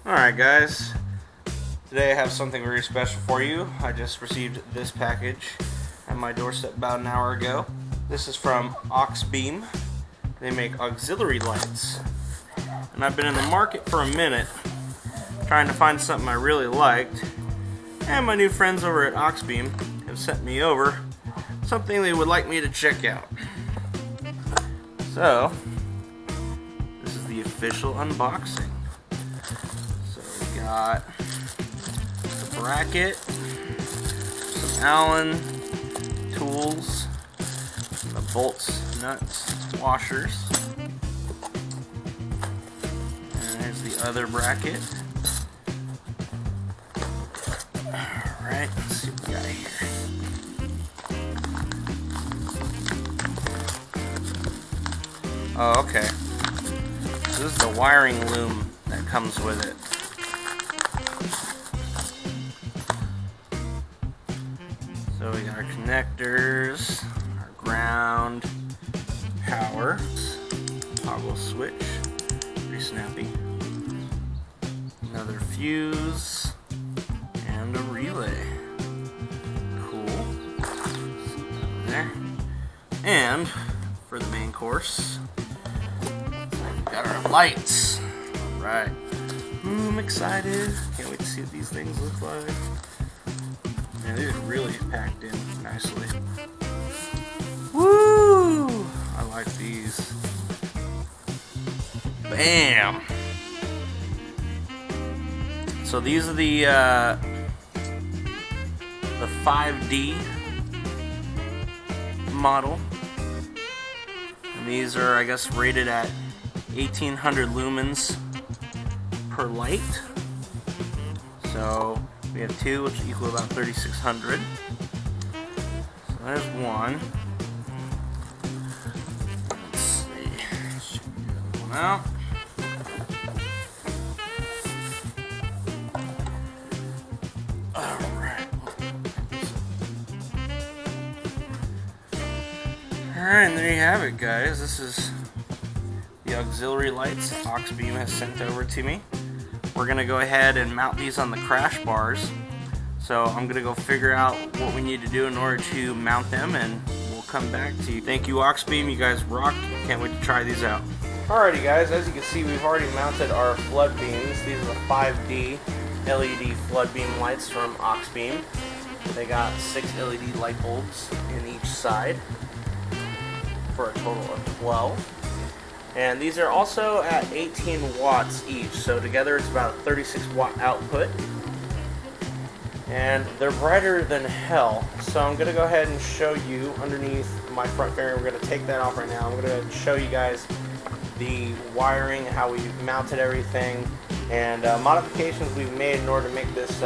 Alright guys, today I have something very special for you. I just received this package at my doorstep about an hour ago. This is from Auxbeam. They make auxiliary lights. And I've been in the market for a minute trying to find something I really liked. And my new friends over at Auxbeam have sent me over something they would like me to check out. So, this is the official unboxing. We got the bracket, some Allen tools, the bolts, nuts, washers, and there's the other bracket. Alright, let's see what we got here. Oh, okay. This is the wiring loom that comes with it. So we got our connectors, our ground, power, toggle switch, pretty snappy, another fuse, and a relay. Cool. There. And for the main course, we got our lights. Alright. I'm excited. Can't wait to see what these things look like. Man, they're really packed in nicely. Woo! I like these. Bam! So these are the 5D model. And these are, I guess, rated at 1800 lumens per light. So we have two, which equal about 3600. So there's one. Let's see. Check the other one out. Alright. Alright, and there you have it, guys. This is the auxiliary lights Auxbeam has sent over to me. We're going to go ahead and mount these on the crash bars. So I'm going to go figure out what we need to do in order to mount them, and we'll come back to you. Thank you, Auxbeam. You guys rock. Can't wait to try these out. Alrighty guys, as you can see, we've already mounted our flood beams. These are the 5D LED flood beam lights from Auxbeam. They got 6 LED light bulbs in each side for a total of 12. And these are also at 18 watts each, so together it's about a 36 watt output. And they're brighter than hell, so I'm going to go ahead and show you underneath my front fairing. We're going to take that off right now. I'm going to show you guys the wiring, how we mounted everything, and modifications we've made in order to make this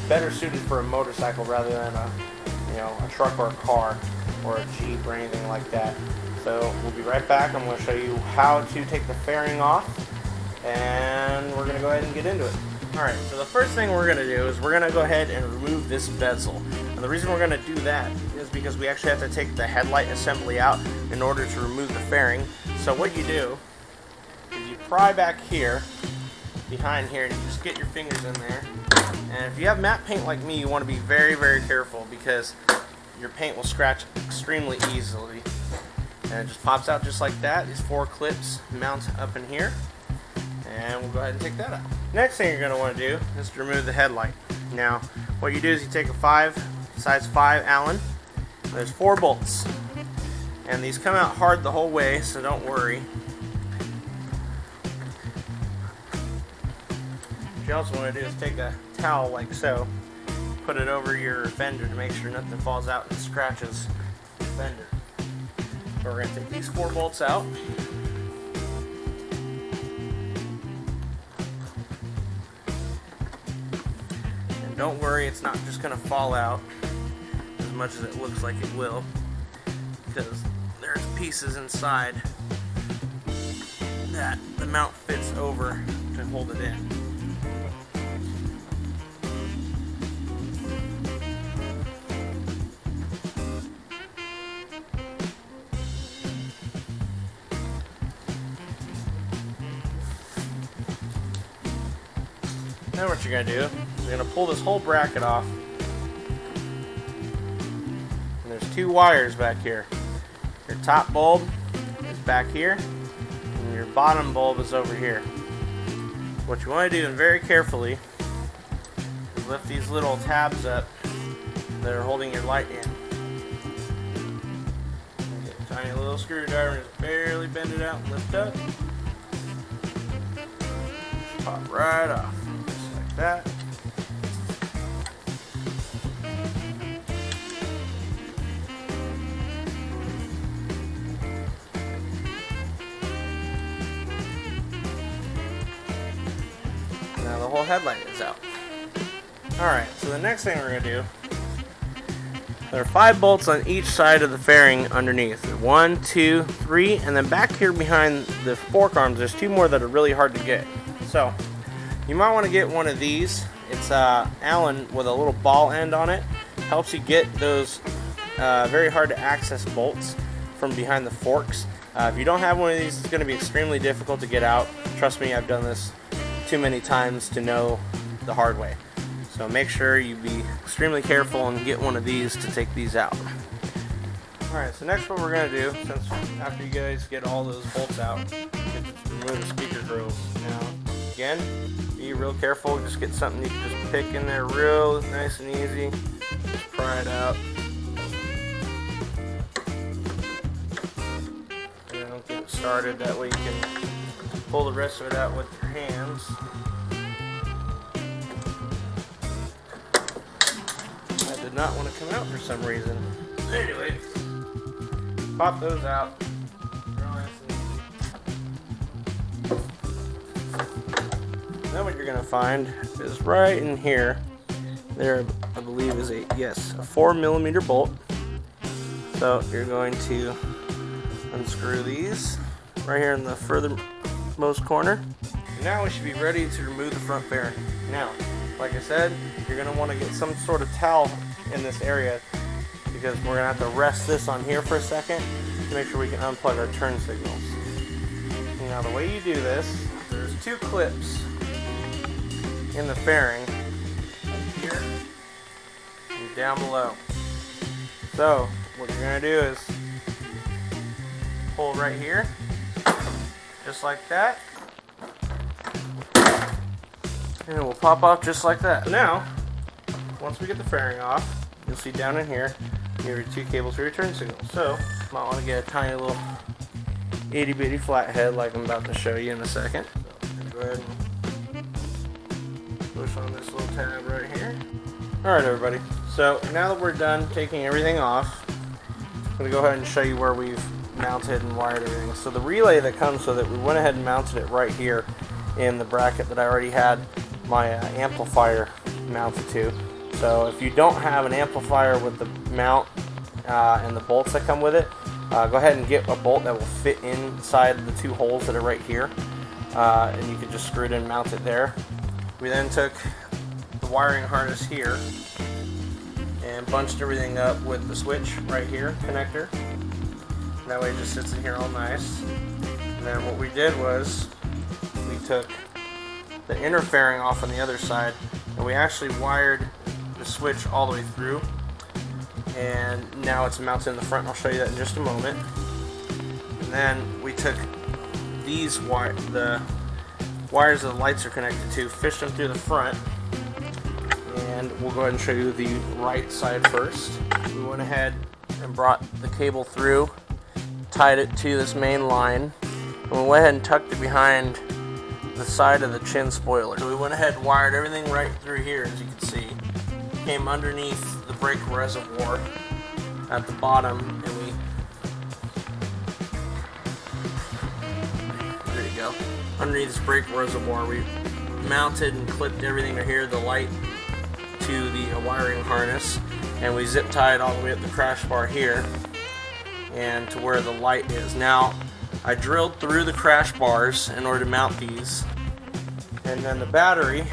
better suited for a motorcycle rather than a truck or a car or a Jeep or anything like that. So we'll be right back. I'm going to show you how to take the fairing off, and we're going to go ahead and get into it. Alright, so the first thing we're going to do is we're going to go ahead and remove this bezel. And the reason we're going to do that is because we actually have to take the headlight assembly out in order to remove the fairing. So what you do is you pry back here, behind here, and you just get your fingers in there. And if you have matte paint like me, you want to be very, very careful because your paint will scratch extremely easily. And it just pops out just like that. These 4 clips mount up in here. And we'll go ahead and take that out. Next thing you're going to want to do is to remove the headlight. Now, what you do is you take a size 5 Allen. There's 4 bolts. And these come out hard the whole way, so don't worry. What you also want to do is take a towel like so, put it over your fender to make sure nothing falls out and scratches the fender. So we're going to take these 4 bolts out. And don't worry, it's not just going to fall out as much as it looks like it will, because there's pieces inside that the mount fits over to hold it in. Then what you're going to do is you're going to pull this whole bracket off. And there's two wires back here. Your top bulb is back here, and your bottom bulb is over here. What you want to do, and very carefully, is lift these little tabs up that are holding your light in. Get a tiny little screwdriver and just barely bend it out and lift up. Just pop right off, just like that. Now the whole headlight is out. Alright, so the next thing we're going to do, there are 5 bolts on each side of the fairing underneath. 1, 2, 3, and then back here behind the fork arms, there's 2 more that are really hard to get. So, you might want to get one of these. It's Allen with a little ball end on it. Helps you get those very hard to access bolts from behind the forks. If you don't have one of these, it's going to be extremely difficult to get out. Trust me, I've done this too many times to know the hard way. So make sure you be extremely careful and get one of these to take these out. Alright, so next what we're going to do, since after you guys get all those bolts out, remove the speaker grills. Now, again, be real careful, just get something you can just pick in there real nice and easy. Just pry it out. And don't get it started, that way you can pull the rest of it out with your hands. That did not want to come out for some reason. Anyway, pop those out. Then what you're going to find is right in here, there I believe is a 4mm bolt. So you're going to unscrew these right here in the furthermost corner. Now we should be ready to remove the front fairing. Now, like I said, you're going to want to get some sort of towel in this area because we're going to have to rest this on here for a second to make sure we can unplug our turn signals. Now the way you do this, there's 2 clips in the fairing here and down below. So what you're going to do is pull right here, just like that, and it will pop off just like that. Now, once we get the fairing off, you'll see down in here you have your 2 cables for your turn signal. So, you might want to get a tiny little itty bitty flathead like I'm about to show you in a second. So, go ahead and push on this little tab right here. Alright everybody, so now that we're done taking everything off, I'm going to go ahead and show you where we've mounted and wired everything. So the relay that comes with it, we went ahead and mounted it right here in the bracket that I already had my amplifier mounted to. So if you don't have an amplifier with the mount and the bolts that come with it, go ahead and get a bolt that will fit inside the 2 holes that are right here, and you can just screw it in and mount it there. We then took the wiring harness here and bunched everything up with the switch right here, connector. That way it just sits in here all nice. And then what we did was we took the inner fairing off on the other side and we actually wired the switch all the way through, and now it's mounted in the front. I'll show you that in just a moment. And then we took these the wires that the lights are connected to, fished them through the front, and we'll go ahead and show you the right side first. We went ahead and brought the cable through, tied it to this main line, and we went ahead and tucked it behind the side of the chin spoiler. So we went ahead and wired everything right through here, as you can see. Came underneath the brake reservoir at the bottom, and there you go. Underneath this brake reservoir, we mounted and clipped everything right here, the light to the wiring harness, and we zip tied all the way up the crash bar here and to where the light is. Now, I drilled through the crash bars in order to mount these, and then the battery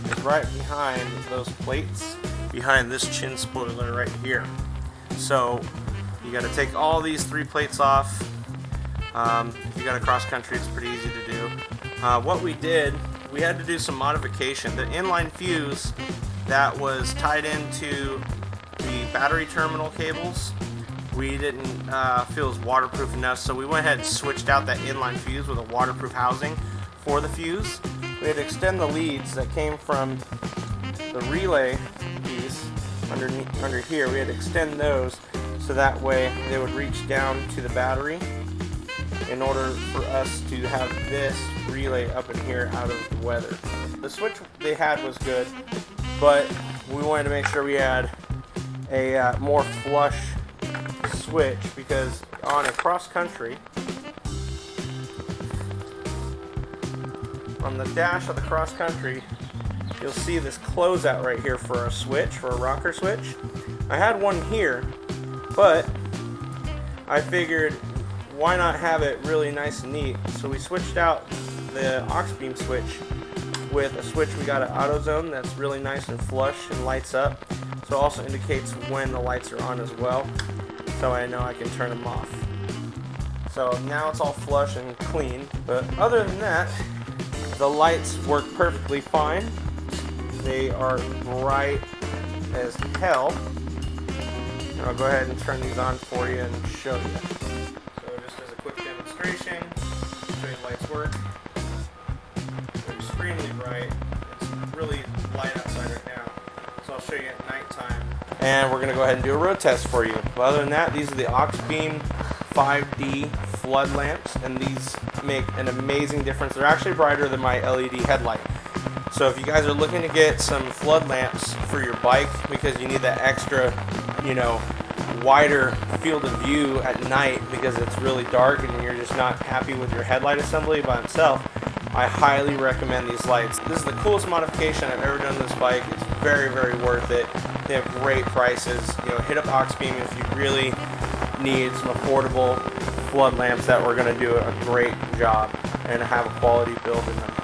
is right behind those plates, behind this chin spoiler right here. So you got to take all these 3 plates off. If you got a cross country, it's pretty easy to do. What we did we had to do some modification. The inline fuse that was tied into the battery terminal cables, we didn't feel was waterproof enough, so we went ahead and switched out that inline fuse with a waterproof housing for the fuse. We had to extend the leads that came from the relay piece under here. We had to extend those so that way they would reach down to the battery in order for us to have this relay up in here out of the weather. The switch they had was good, but we wanted to make sure we had a more flush switch, because on a cross country, on the dash of the cross country, you'll see this closeout right here for a switch, for a rocker switch. I had one here, but I figured why not have it really nice and neat, so we switched out the Auxbeam switch with a switch we got at AutoZone that's really nice and flush and lights up, so it also indicates when the lights are on as well, so I know I can turn them off. So now it's all flush and clean, but other than that, the lights work perfectly fine. They are bright as hell. And I'll go ahead and turn these on for you and show you. So just as a quick demonstration, show you the lights work. They're extremely bright. It's really light outside right now. So I'll show you at nighttime. And we're going to go ahead and do a road test for you. But other than that, these are the Auxbeam 5D flood lamps, and these make an amazing difference. They're actually brighter than my LED headlight. So if you guys are looking to get some flood lamps for your bike because you need that extra, wider field of view at night because it's really dark and you're just not happy with your headlight assembly by itself, I highly recommend these lights. This is the coolest modification I've ever done to this bike. It's very, very worth it. They have great prices. Hit up Auxbeam if you really need some affordable flood lamps that are going to do a great job and have a quality build in them.